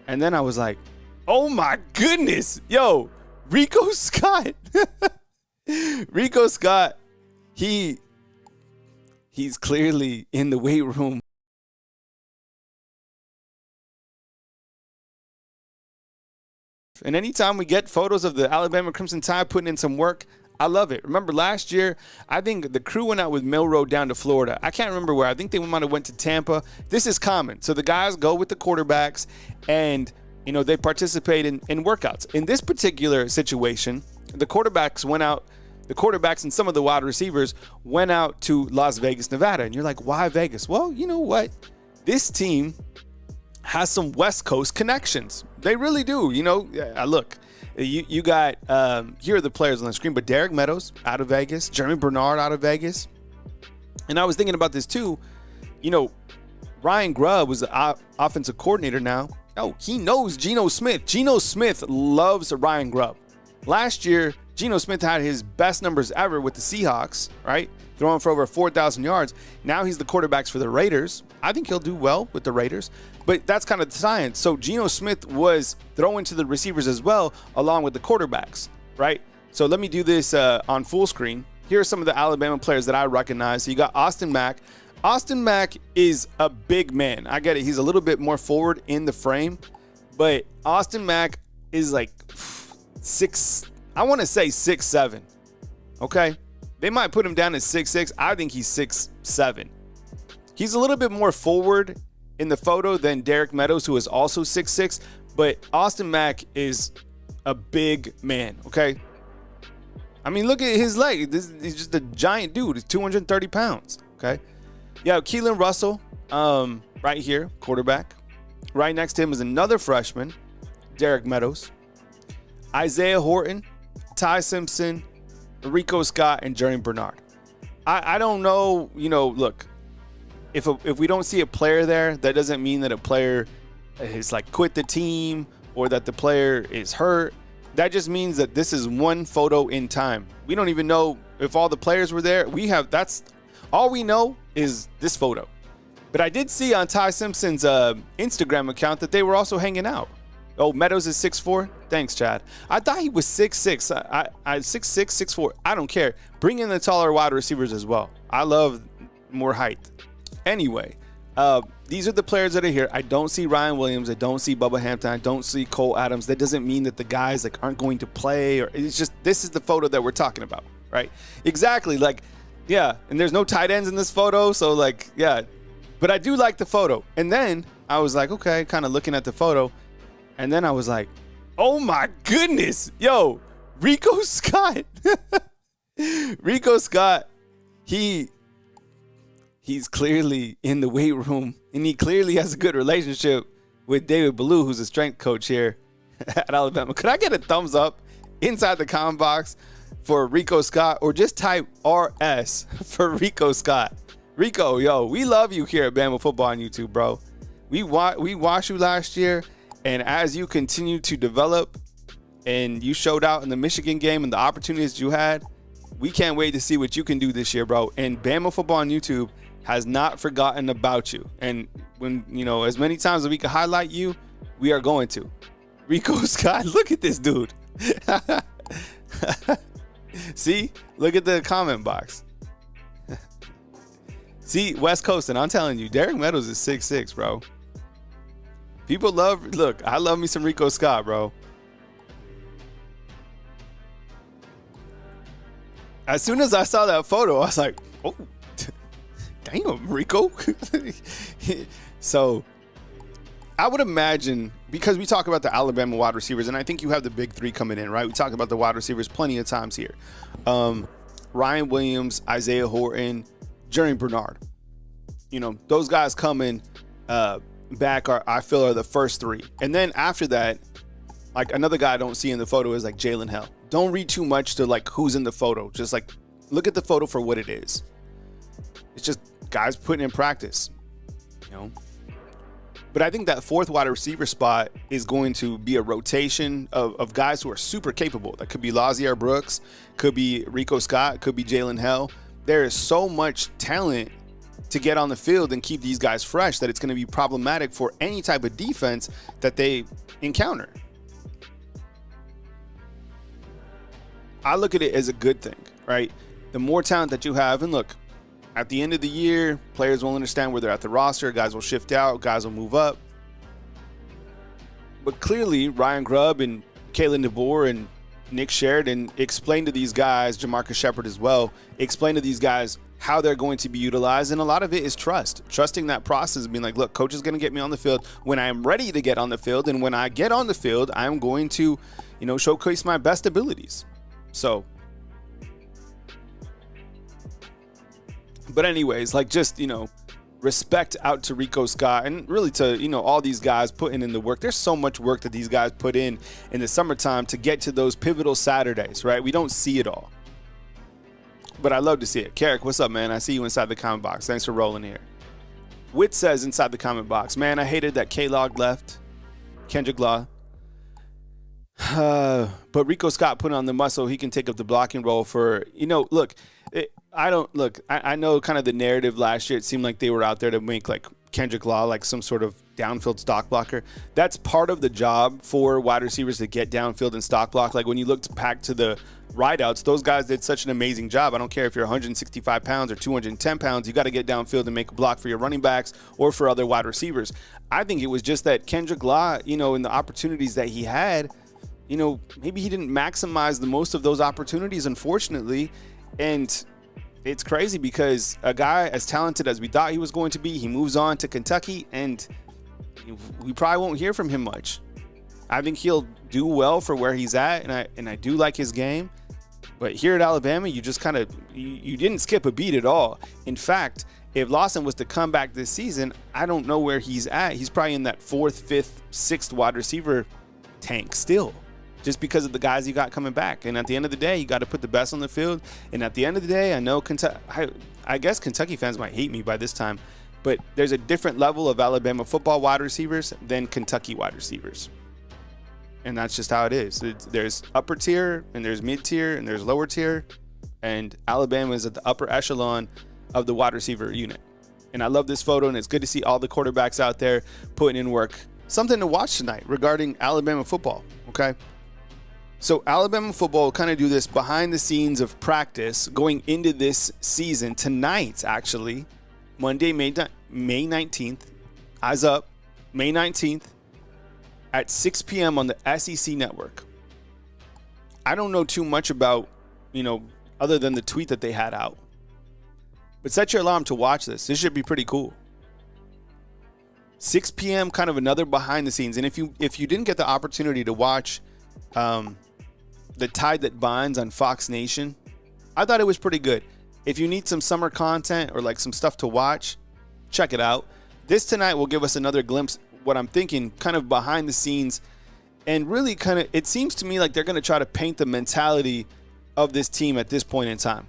And then I was like, oh my goodness, yo, Rico Scott. Rico Scott, he's clearly in the weight room. And anytime we get photos of the Alabama Crimson Tide putting in some work, I love it. Remember last year, I think the crew went out with Milroe down to Florida. I can't remember where. I think they might have went to Tampa. This is common. So the guys go with the quarterbacks and, you know, they participate in workouts. In this particular situation, the quarterbacks and some of the wide receivers went out to Las Vegas, Nevada. And you're like, why Vegas? Well, you know what? This team has some West Coast connections. They really do. You know, look, you got, here are the players on the screen, but Derek Meadows out of Vegas, Jeremy Bernard out of Vegas. And I was thinking about this too. You know, Ryan Grubb was the offensive coordinator now. Oh, he knows Geno Smith. Geno Smith loves Ryan Grubb. Last year, Geno Smith had his best numbers ever with the Seahawks, right? Throwing for over 4,000 yards. Now he's the quarterbacks for the Raiders. I think he'll do well with the Raiders, but that's kind of the science. So Geno Smith was throwing to the receivers as well, along with the quarterbacks, right? So let me do this on full screen. Here are some of the Alabama players that I recognize. So you got Austin Mack. Austin Mack is a big man. I get it. He's a little bit more forward in the frame, but Austin Mack is like 6'7", okay? They might put him down at 6'6". I think he's 6'7". He's a little bit more forward in the photo than Derek Meadows, who is also 6'6", but Austin Mack is a big man, okay? I mean, look at his leg. He's just a giant dude. He's 230 pounds, okay? Yeah, Keelan Russell, right here, quarterback. Right next to him is another freshman, Derek Meadows. Isaiah Horton, Ty Simpson, Rico Scott, and Jeremy Bernard. I don't know, you know, look, if we don't see a player there, that doesn't mean that a player is like quit the team or that the player is hurt. That just means that this is one photo in time. We don't even know if all the players were there. That's all we know is this photo. But I did see on Ty Simpson's Instagram account that they were also hanging out. Oh, Meadows is 6'4". Thanks, Chad. I thought he was 6'6". I 6'6", 6'4". I don't care. Bring in the taller wide receivers as well. I love more height. Anyway, these are the players that are here. I don't see Ryan Williams. I don't see Bubba Hampton. I don't see Cole Adams. That doesn't mean that the guys like aren't going to play, or it's just this is the photo that we're talking about, right? Exactly. Like, yeah. And there's no tight ends in this photo, so like, yeah. But I do like the photo. And then I was like, okay, kind of looking at the photo. And then I was like, oh my goodness, yo, Rico Scott. Rico Scott, he's clearly in the weight room, and he clearly has a good relationship with David Ballou, who's a strength coach here at Alabama. Could I get a thumbs up inside the comment box for Rico Scott, or just type RS for Rico Scott? Rico, yo, we love you here at Bama Football on YouTube, bro. We watched you last year. And as you continue to develop and you showed out in the Michigan game and the opportunities you had, we can't wait to see what you can do this year, bro. And Bama Football on YouTube has not forgotten about you. And when, you know, as many times as we can highlight you, we are going to. Rico Scott, look at this dude. See, look at the comment box. See, West Coast, and I'm telling you, Derek Meadows is 6'6", bro. People love, look, I love me some Rico Scott, bro. As soon as I saw that photo, I was like, oh, damn, Rico. So I would imagine, because we talk about the Alabama wide receivers, and I think you have the big three coming in, right? We talked about the wide receivers plenty of times here. Ryan Williams, Isaiah Horton, Jeremy Bernard. You know, those guys coming back I feel are the first three. And then after that, like another guy I don't see in the photo is like Jalen Hell. Don't read too much to like who's in the photo. Just like look at the photo for what it is. It's just guys putting in practice, you know. But I think that fourth wide receiver spot is going to be a rotation of guys who are super capable. That could be Lazier Brooks, could be Rico Scott, could be Jalen Hell. There is so much talent to get on the field and keep these guys fresh, that it's going to be problematic for any type of defense that they encounter. I look at it as a good thing, right? The more talent that you have, and look, at the end of the year, players will understand where they're at the roster, guys will shift out, guys will move up. But clearly, Ryan Grubb and Kalen DeBoer and Nick Sheridan explained to these guys, Jamarcus Shepard as well, explained to these guys how they're going to be utilized. And a lot of it is trusting that process, being like, look, coach is going to get me on the field when I am ready to get on the field. And when I get on the field, I'm going to, showcase my best abilities. So, but anyways, respect out to Rico Scott and really to, all these guys putting in the work. There's so much work that these guys put in the summertime to get to those pivotal Saturdays, right? We don't see it all, but I love to see it. Carrick, what's up, man? I see you inside the comment box. Thanks for rolling here. Witt says inside the comment box, man, I hated that K-Log left. Kendrick Law. But Rico Scott put on the muscle. He can take up the blocking role for, look, I know kind of the narrative last year. It seemed like they were out there to make like Kendrick Law like some sort of downfield stock blocker. That's part of the job for wide receivers to get downfield and stock block. Like when you look back to the rideouts, those guys did such an amazing job. I don't care if you're 165 pounds or 210 pounds, you got to get downfield and make a block for your running backs or for other wide receivers. I think it was just that Kendrick Law, in the opportunities that he had, maybe he didn't maximize the most of those opportunities, unfortunately. And it's crazy because a guy as talented as we thought he was going to be, he moves on to Kentucky, and we probably won't hear from him much. I think he'll do well for where he's at, and I do like his game. But here at Alabama, you just kind of you didn't skip a beat at all. In fact, if Lawson was to come back this season, I don't know where he's at. He's probably in that 4th, 5th, 6th wide receiver tank still, just because of the guys you got coming back. And at the end of the day, you got to put the best on the field. And at the end of the day, I know I guess Kentucky fans might hate me by this time, but there's a different level of Alabama football wide receivers than Kentucky wide receivers. And that's just how it is. There's upper tier, and there's mid tier, and there's lower tier. And Alabama is at the upper echelon of the wide receiver unit. And I love this photo, and it's good to see all the quarterbacks out there putting in work. Something to watch tonight regarding Alabama football, okay? So Alabama football will kind of do this behind the scenes of practice going into this season tonight, actually. Monday, May 19th. Eyes up, May 19th at 6 p.m. on the SEC network. I don't know too much about, other than the tweet that they had out. But set your alarm to watch this. This should be pretty cool. 6 p.m., kind of another behind the scenes. And if you didn't get the opportunity to watch The Tide That Binds on Fox Nation, I thought it was pretty good. If you need some summer content or like some stuff to watch, check it out. This tonight will give us another glimpse, what I'm thinking, kind of behind the scenes. And really kind of, it seems to me like they're going to try to paint the mentality of this team at this point in time.